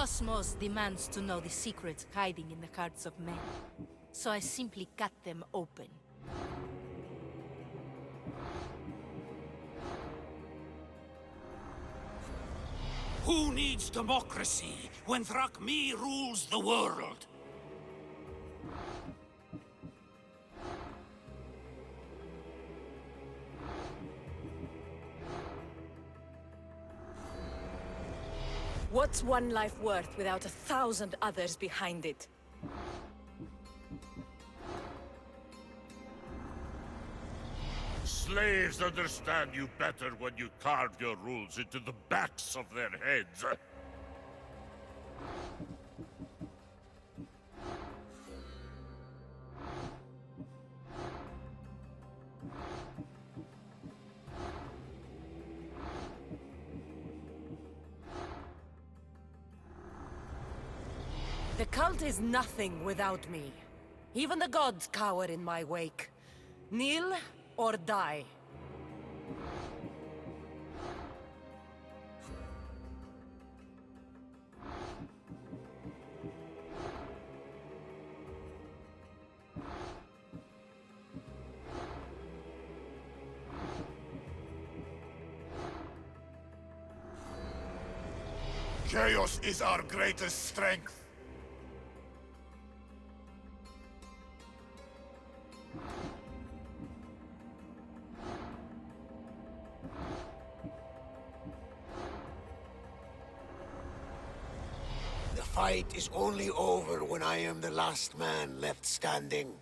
cosmos demands to know the secrets hiding in the hearts of men. So I simply cut them open. Who needs democracy when Thrakmi rules the world? What's one life worth without 1,000 others behind it? Slaves understand you better when you carve your rules into the backs of their heads. The cult is nothing without me. Even the gods cower in my wake. Kneel or die. Chaos is our greatest strength. The fight is only over when I am the last man left standing.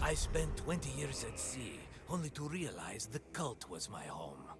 I spent 20 years at sea, only to realize the cult was my home.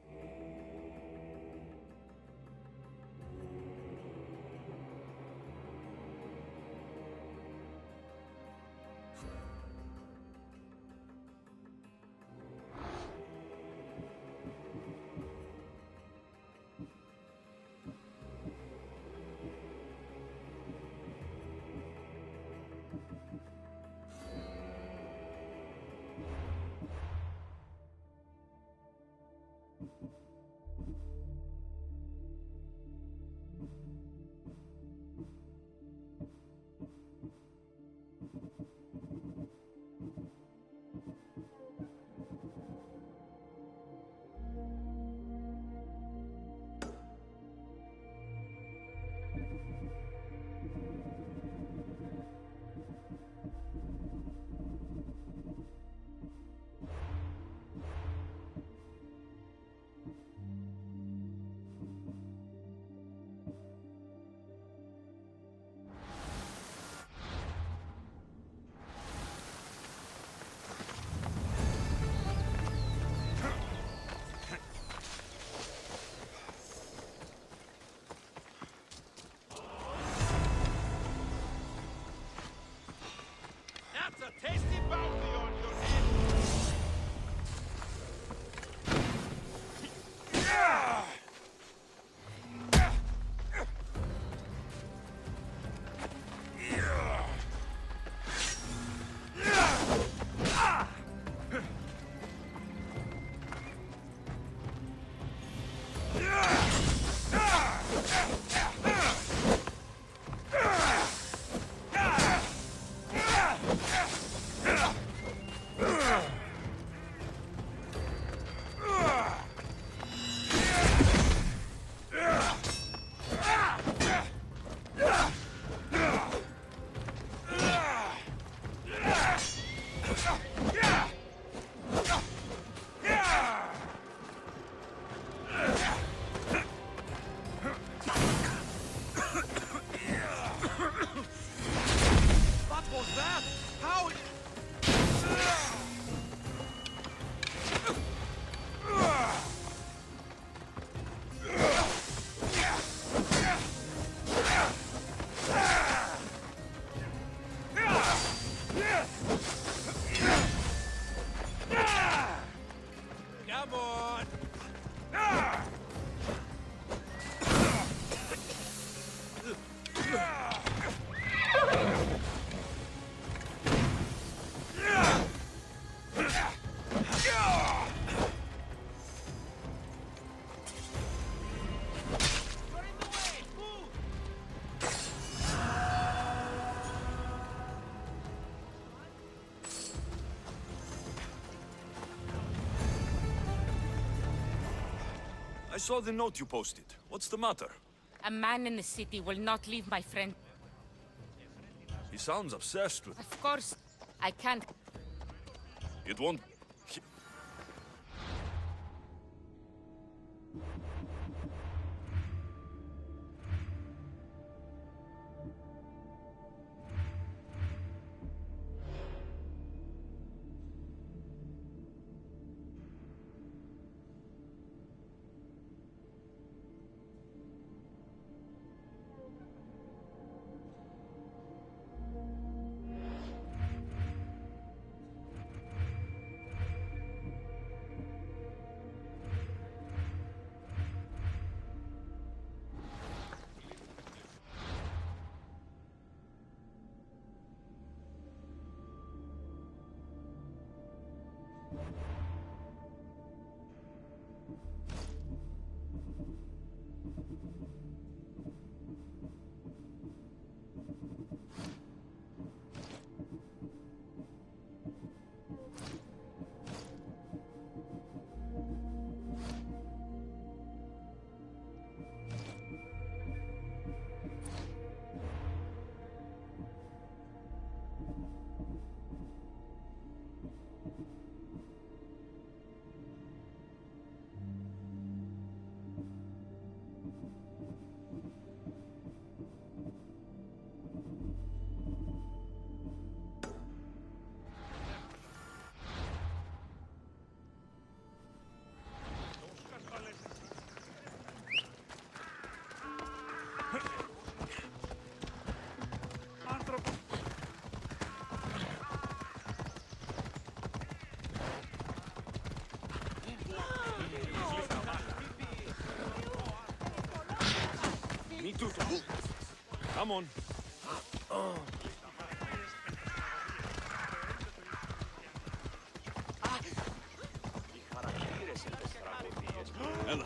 saw the note you posted. What's the matter? A man in the city will not leave my friend. He sounds obsessed with... Of course, I can't. It won't... Me too. Come on. Ella.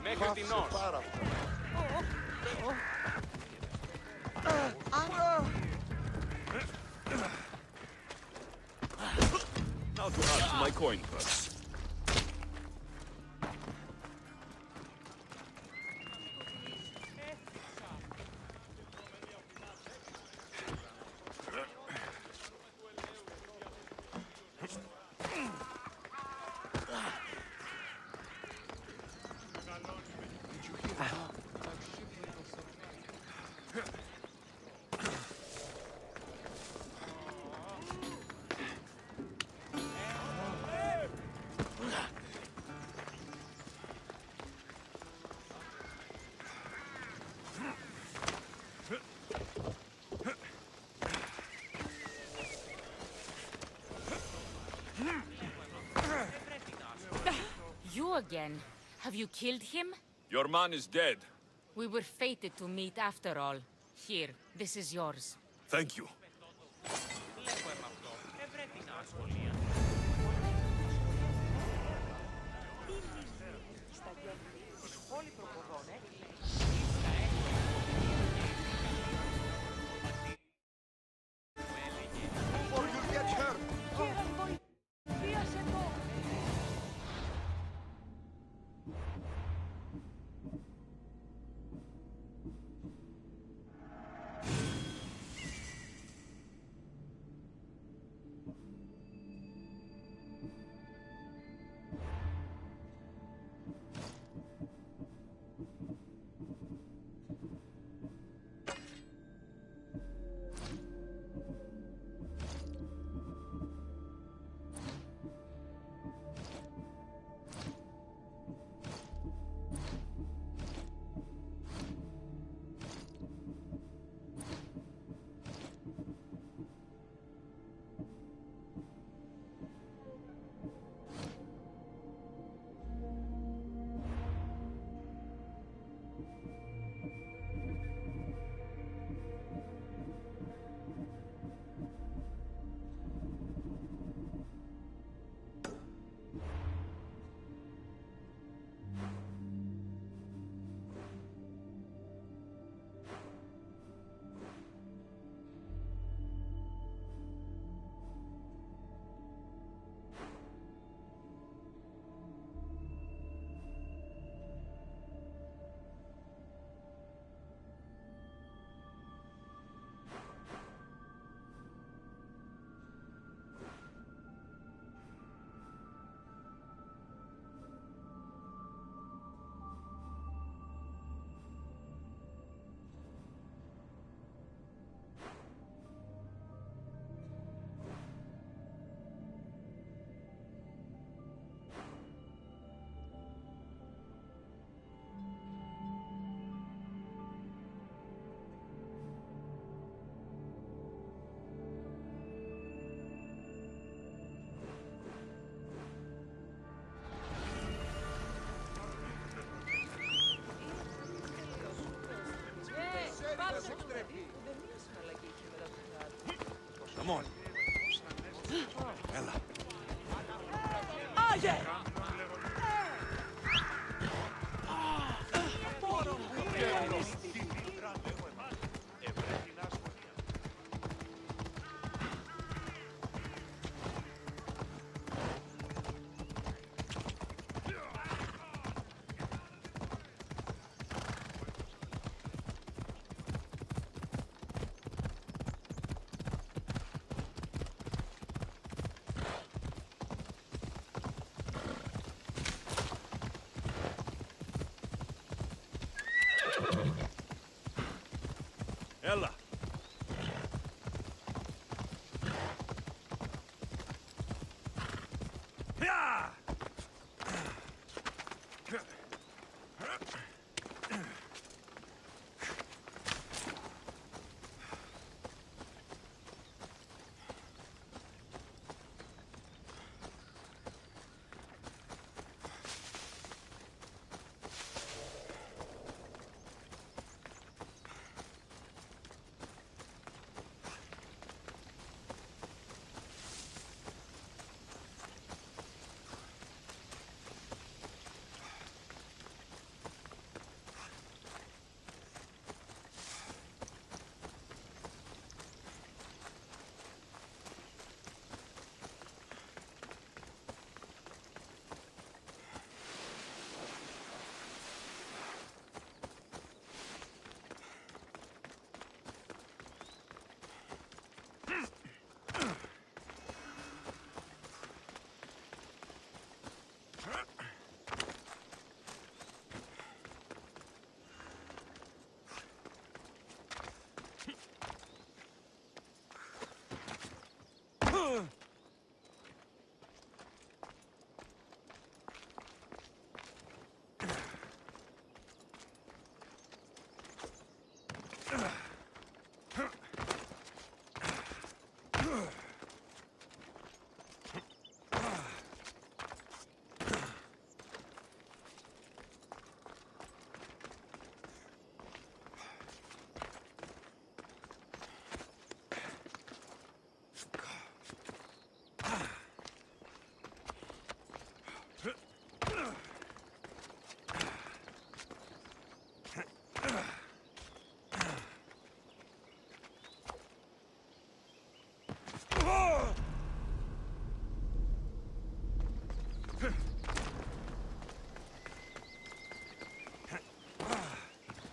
Μέχρι την ώρα. Now to add to my coin purse. You again? Have you killed him? Your man is dead. We were fated to meet after all. Here, this is yours. Thank you. Come on. Ella. Ella.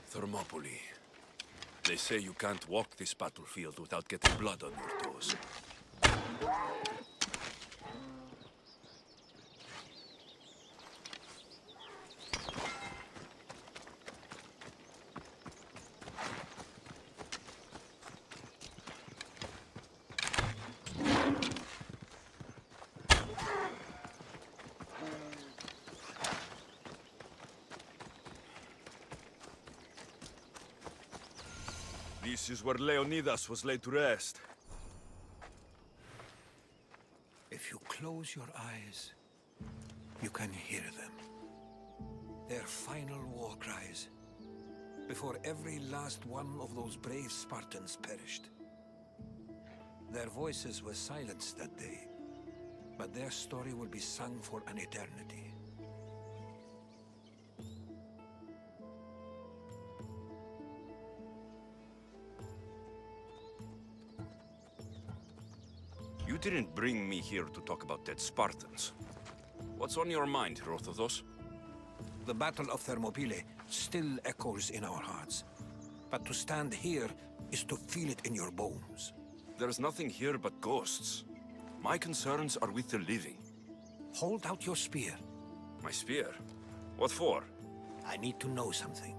Thermopylae. They say you can't walk this battlefield without getting blood on your toes. This is where Leonidas was laid to rest. If you close your eyes, you can hear them. Their final war cries, before every last one of those brave Spartans perished. Their voices were silenced that day, but their story will be sung for an eternity. You didn't bring me here to talk about dead Spartans. What's on your mind, Herodotus? The Battle of Thermopylae still echoes in our hearts. But to stand here is to feel it in your bones. There's nothing here but ghosts. My concerns are with the living. Hold out your spear. My spear? What for? I need to know something.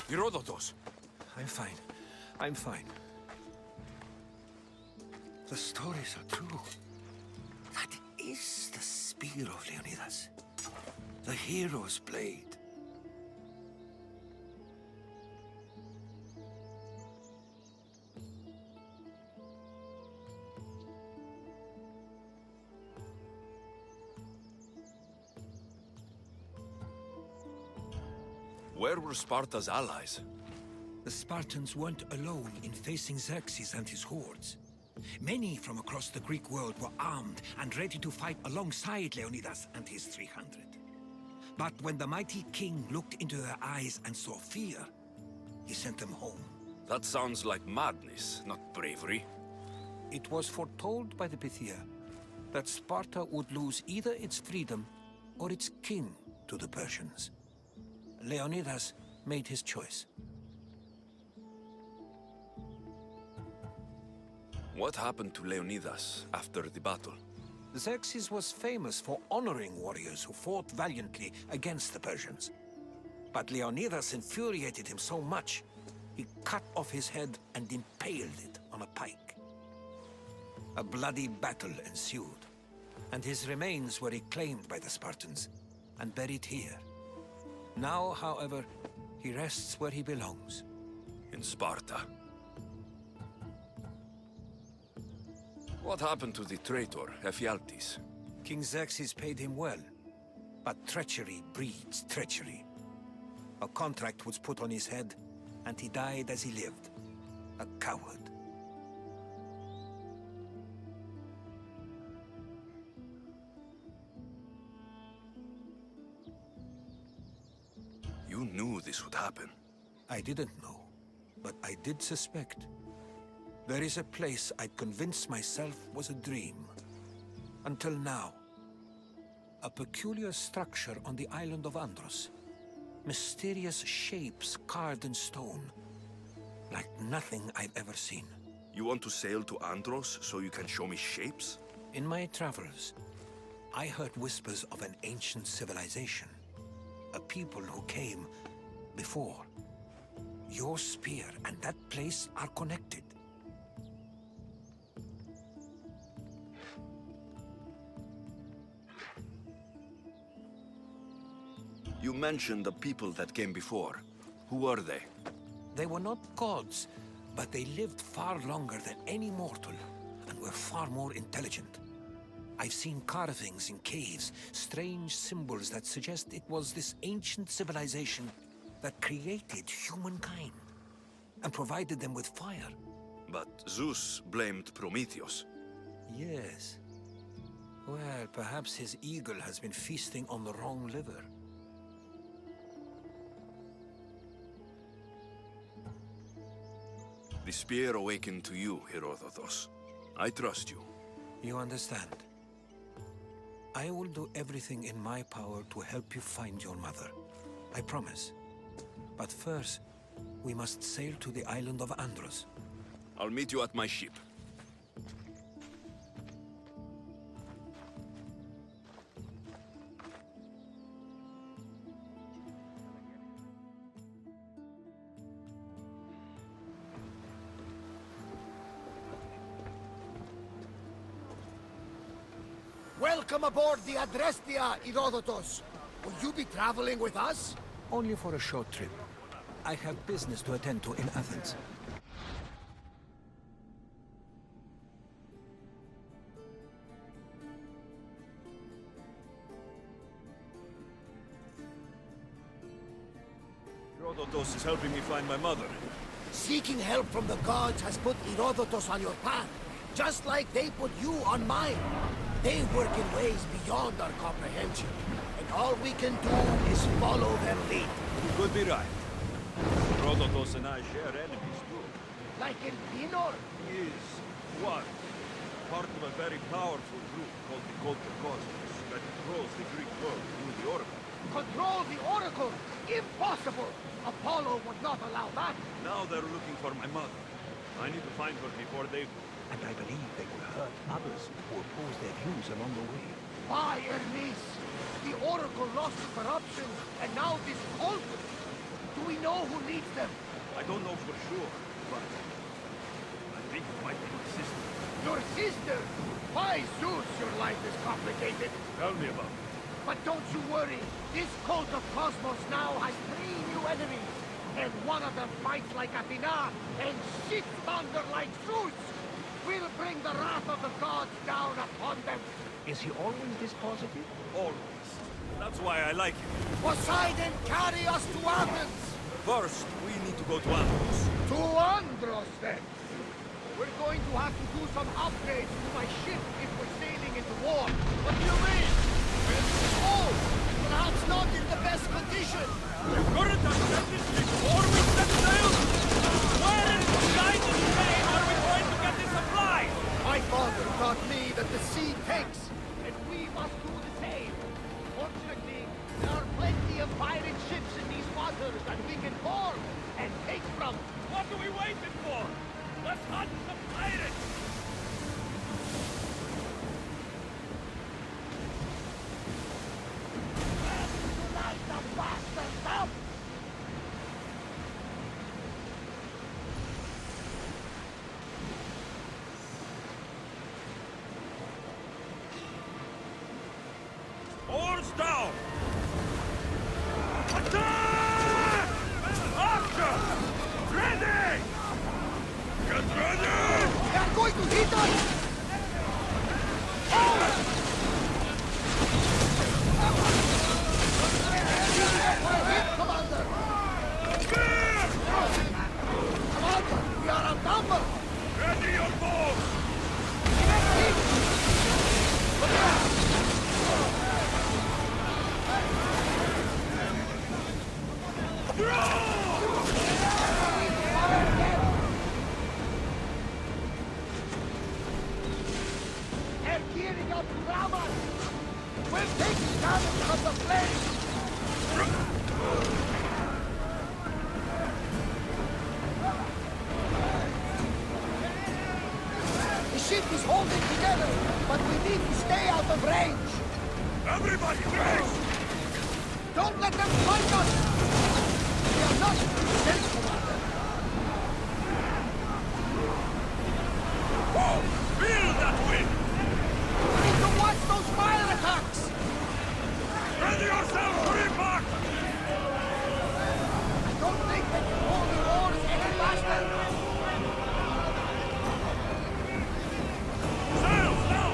Herodotus! I'm fine. I'm fine. The stories are true. That is the spear of Leonidas. The hero's blade. Where were Sparta's allies? The Spartans weren't alone in facing Xerxes and his hordes. Many from across the Greek world were armed and ready to fight alongside Leonidas and his 300. But when the mighty king looked into their eyes and saw fear, he sent them home. That sounds like madness, not bravery. It was foretold by the Pythia that Sparta would lose either its freedom or its king to the Persians. Leonidas made his choice. What happened to Leonidas after the battle? Xerxes was famous for honoring warriors who fought valiantly against the Persians. But Leonidas infuriated him so much, he cut off his head and impaled it on a pike. A bloody battle ensued, and his remains were reclaimed by the Spartans and buried here. Now, however, he rests where he belongs. In Sparta. What happened to the traitor, Ephialtes? King Xerxes paid him well, but treachery breeds treachery. A contract was put on his head, and he died as he lived. A coward. You knew this would happen. I didn't know, but I did suspect. There is a place I'd convinced myself was a dream. Until now. A peculiar structure on the island of Andros. Mysterious shapes carved in stone. Like nothing I've ever seen. You want to sail to Andros so you can show me shapes? In my travels, I heard whispers of an ancient civilization. A people who came before. Your spear and that place are connected. You mentioned the people that came before. Who are they? They were not gods, but they lived far longer than any mortal, and were far more intelligent. I've seen carvings in caves, strange symbols that suggest it was this ancient civilization that created humankind, and provided them with fire. But Zeus blamed Prometheus. Yes. Well, perhaps his eagle has been feasting on the wrong liver. The spear awakened to you, Herodotus. I trust you. You understand? I will do everything in my power to help you find your mother. I promise. But first, we must sail to the island of Andros. I'll meet you at my ship. Welcome aboard the Adrestia, Herodotus. Will you be traveling with us? Only for a short trip. I have business to attend to in Athens. Herodotus is helping me find my mother. Seeking help from the gods has put Herodotus on your path, just like they put you on mine. They work in ways beyond our comprehension, and all we can do is follow their lead. You could be right. Herodotus and I share enemies too. Like in Pinor? He is one, part of a very powerful group called the Cosmos that controls the Greek world through the Oracle. Control the Oracle? Impossible! Apollo would not allow that. Now they're looking for my mother. I need to find her before they do. And I believe they will hurt others who oppose their views along the way. By Ernis! The Oracle lost to corruption, and now this cult! Do we know who leads them? I don't know for sure, but I think it might be my sister. Your sister? By Zeus, your life is complicated. Tell me about it. But don't you worry. This cult of Cosmos now has 3 new enemies. And one of them fights like Athena and shits thunder like Zeus. We'll bring the wrath of the gods down upon them. Is he always this positive? Always. That's why I like him. Poseidon, carry us to Athens! First, we need to go to Andros. To Andros, then! We're going to have to do some upgrades to my ship if we're sailing into war. What do you mean? It's old! Perhaps not in the best condition! You couldn't have said this before we set sail! Where in Poseidon's name are we going to get this supplies? My father taught me that the sea takes, and we must do the same. Fortunately, there are plenty of pirate ships in these waters that we can board and take from. What are we waiting for? Let's hunt some pirates! Light the bastards up! Oars down! Attack! Archer! Ready! Get ready! They are going to hit us! Commander! Commander, we are outnumbered! Ready your bow! They're gearing up to ram us! We're taking damage from the flames! The ship is holding together, but we need to stay out of range! Everybody, brace! Don't let them fight us! We are not safe, Commander! Whoa! Feel that wind! We need to watch those fire attacks! Ready yourself to embark! I don't think they can hold the oars any faster! Sails now!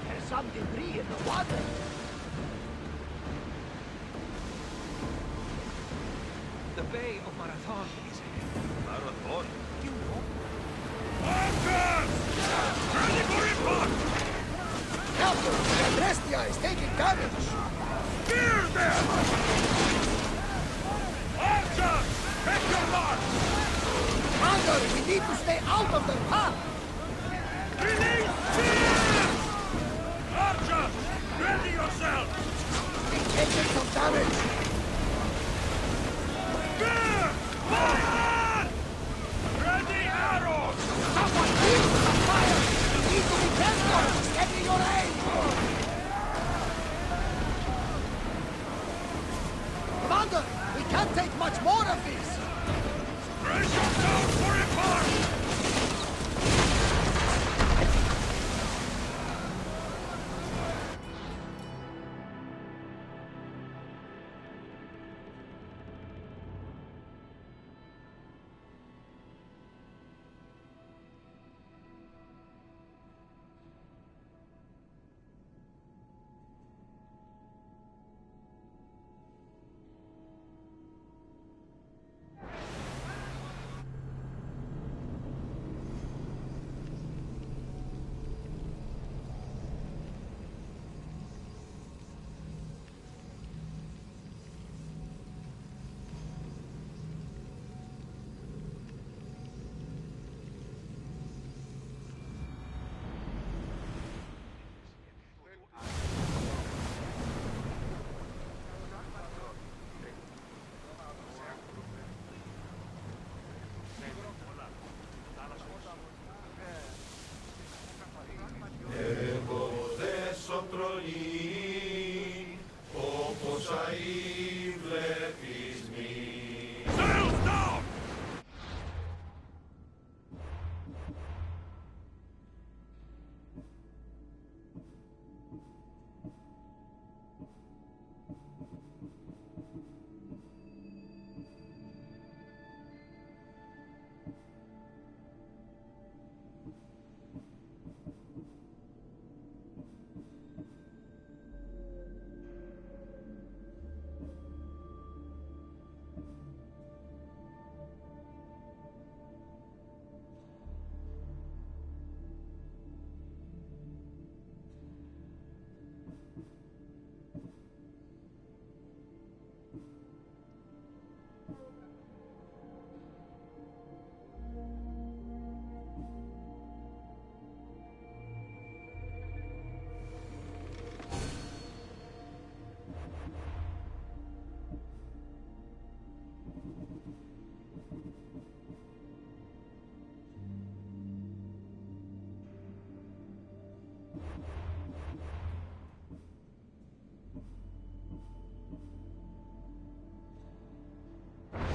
There's some debris in the water! The Bay of Marathon is ahead. Marathon. You know? Archers! Ready for impact! Captain, the Drestia is taking damage! Spear them! Archers! Take your mark! Commander, we need to stay out of their path! Release spears! Archers! Ready yourselves! We're taking some damage! Spear! Fire! Ready arrows! Someone please some fire! We need to be careful! Steady your aim! Commander, we can't take much more of this! Brace yourselves for impact! Sails down!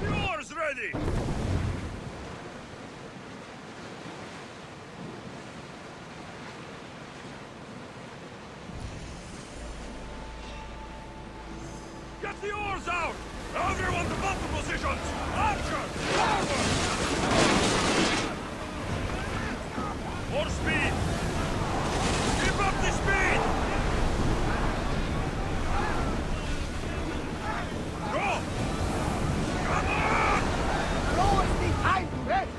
The oars ready! Get the oars out! Everyone to battle positions! Archer! Forward! More speed! Keep up the speed! Go! Come on! Rowers need time to rest.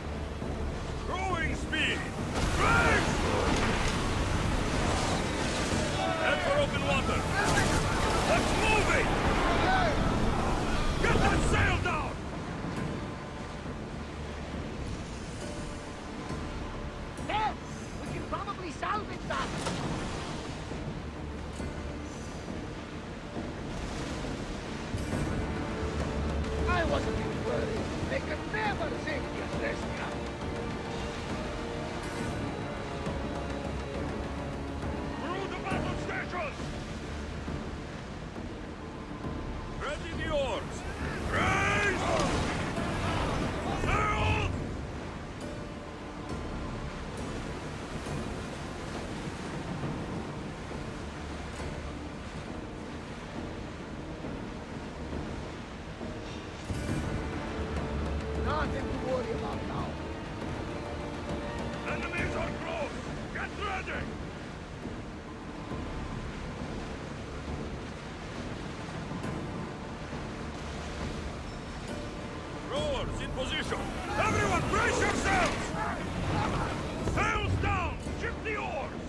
Growing speed! Race! Head for open water! Let's move it! Get that sail down! Yes, we can probably salvage that. I wasn't even worried. They could never safely address me. Through the battle stations! Ready the oars! Raise! Sail! Nothing to worry about now. Enemies are close! Get ready! Rowers in position! Everyone brace yourselves! Sails down! Ship the oars!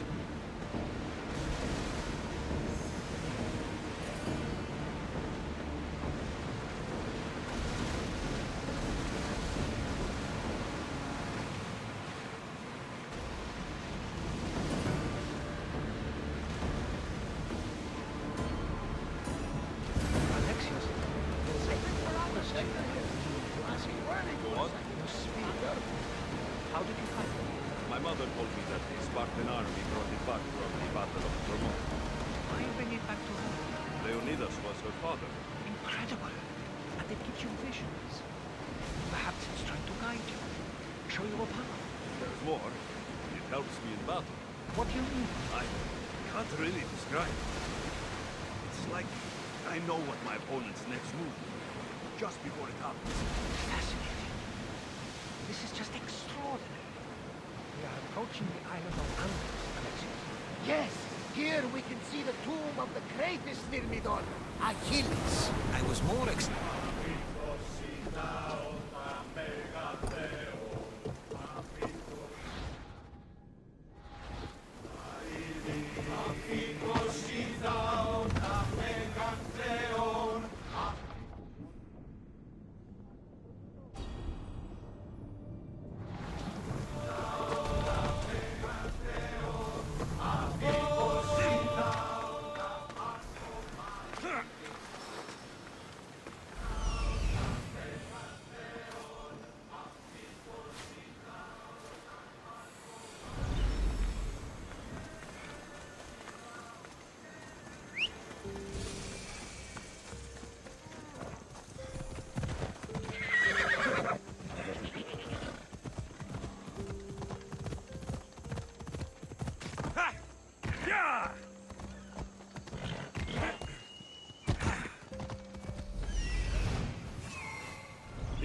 Alexios, it's taken for hours to ask you where they go. What? You speak up. How did you find them? My mother told me that the Spartan army brought it back from the Battle of Vermont. Why bring it back to her? Leonidas was her father. Incredible. And it gives you visions. Perhaps it's trying to guide you. Show you a path. There's war. It helps me in battle. What do you mean? I can't really describe it. It's like I know what my opponent's next move will be, just before it happens. Fascinating. This is just extraordinary. We are approaching the island of Andros, Alexios. Yes! Here we can see the tomb of the greatest Myrmidon, Achilles. I was more excited.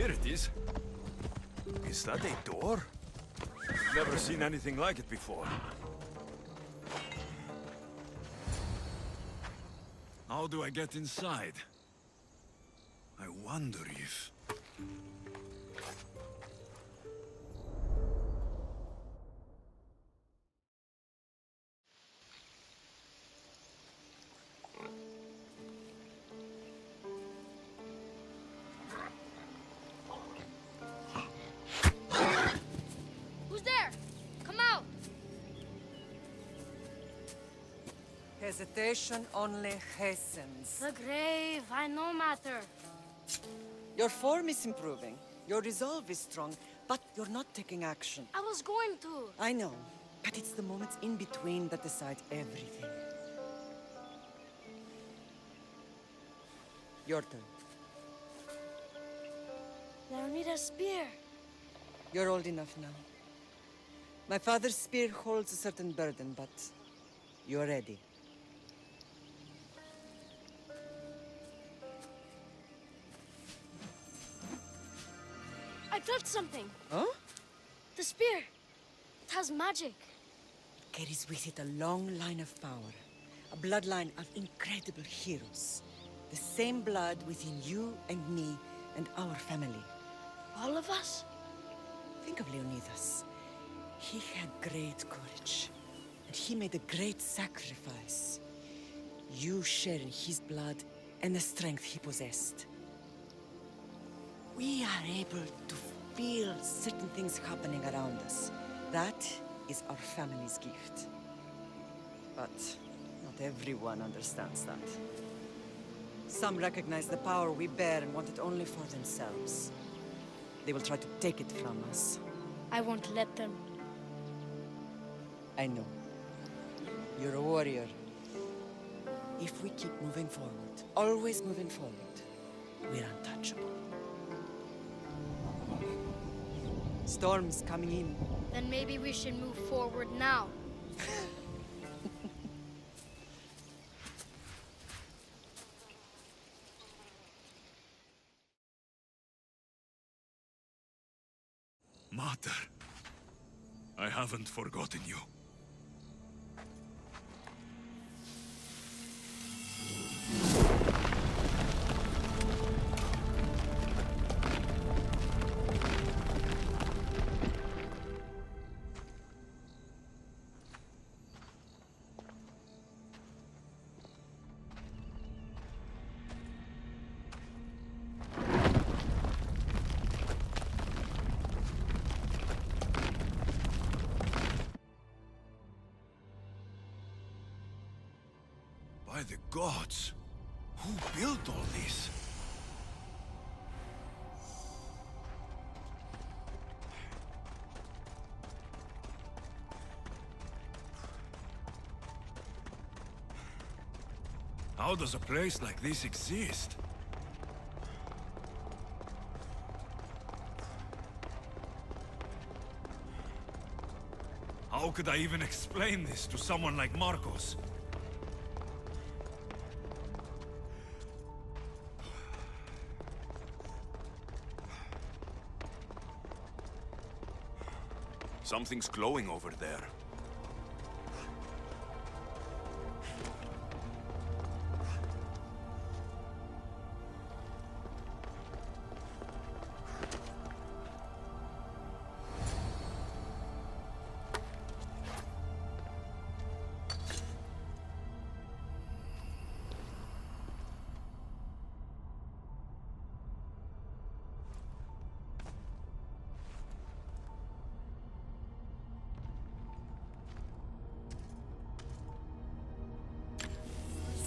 There it is. Is that a door? I've never seen anything like it before. How do I get inside? I wonder if... Who's there? Come out! Hesitation only hastens. The grave, I know matter. Your form is improving. Your resolve is strong, but you're not taking action. I was going to. I know, but it's the moments in between that decide everything. Your turn. Leonida's spear. You're old enough now. My father's spear holds a certain burden, but you're ready. I felt something. Huh? The spear. It has magic. Carries with it a long line of power. A bloodline of incredible heroes. The same blood within you and me and our family. All of us? Think of Leonidas. He had great courage. And he made a great sacrifice. You share in his blood and the strength he possessed. We are able to feel certain things happening around us. That is our family's gift. But not everyone understands that. Some recognize the power we bear and want it only for themselves. They will try to take it from us. I won't let them. I know. You're a warrior. If we keep moving forward, always moving forward, we're untouchable. Storm's coming in. Then maybe we should move forward now. Mater, I haven't forgotten you. By the gods! Who built all this? How does a place like this exist? How could I even explain this to someone like Marcos? Something's glowing over there.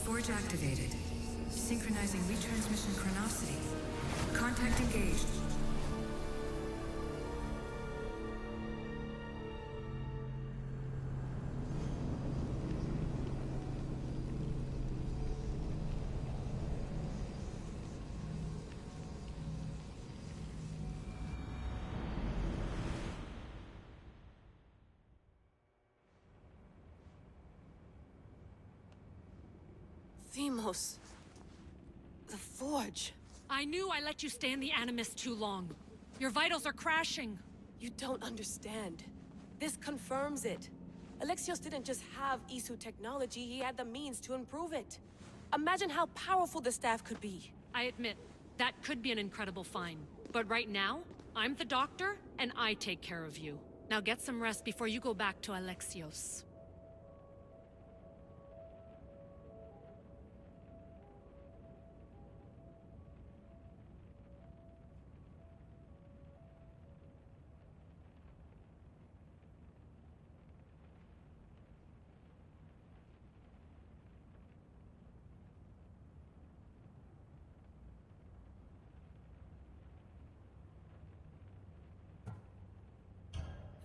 Forge activated. Synchronizing retransmission chronicity. Contact engaged. Themos. The Forge. I knew I let you stay in the Animus too long. Your vitals are crashing. You don't understand. This confirms it. Alexios didn't just have Isu technology, he had the means to improve it. Imagine how powerful the staff could be. I admit, that could be an incredible find. But right now, I'm the doctor, and I take care of you. Now get some rest before you go back to Alexios.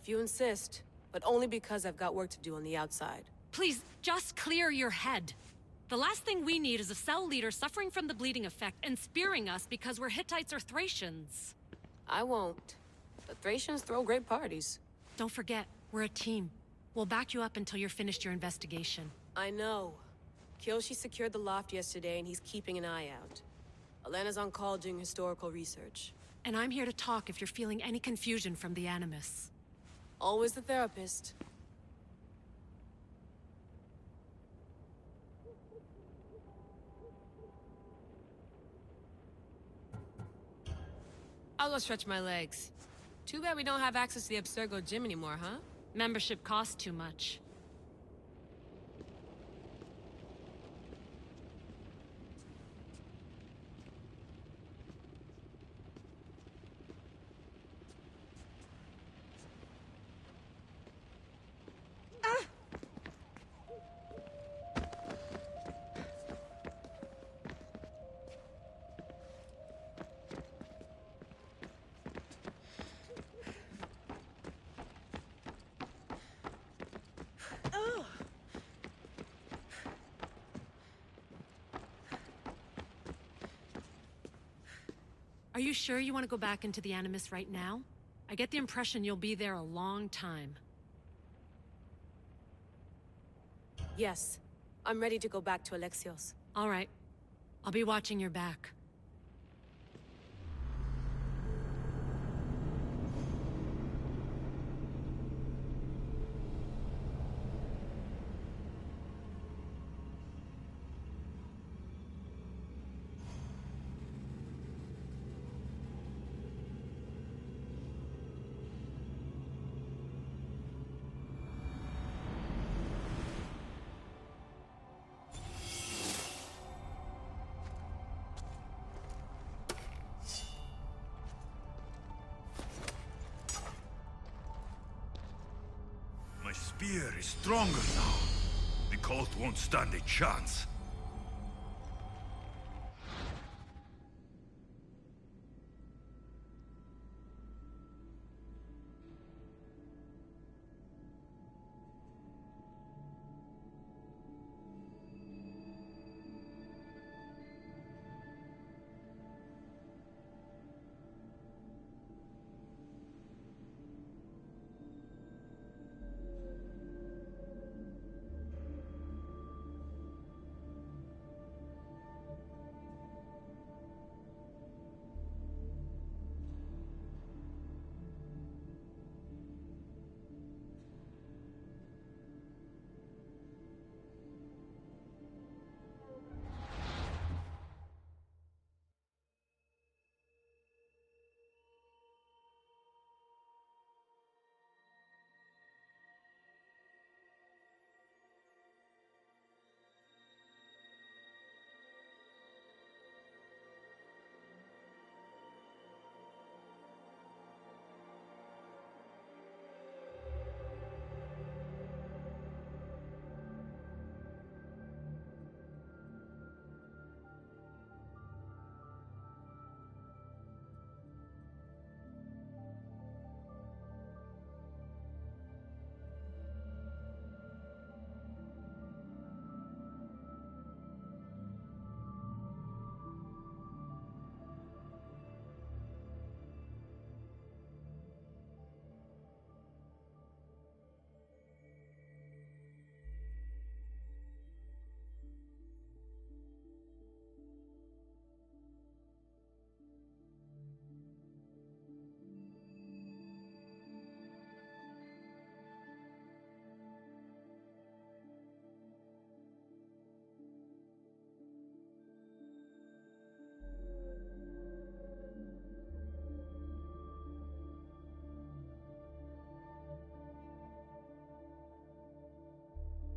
If you insist, but only because I've got work to do on the outside. Please, just clear your head. The last thing we need is a cell leader suffering from the bleeding effect and spearing us because we're Hittites or Thracians. I won't. The Thracians throw great parties. Don't forget, we're a team. We'll back you up until you're finished your investigation. I know. Kyoshi secured the loft yesterday and he's keeping an eye out. Elena's on call doing historical research. And I'm here to talk if you're feeling any confusion from the Animus. Always the therapist. I'll go stretch my legs. Too bad we don't have access to the Abstergo gym anymore, huh? Membership costs too much. Are you sure you want to go back into the Animus right now? I get the impression you'll be there a long time. Yes. I'm ready to go back to Alexios. All right. I'll be watching your back. My spear is stronger now. The cult won't stand a chance.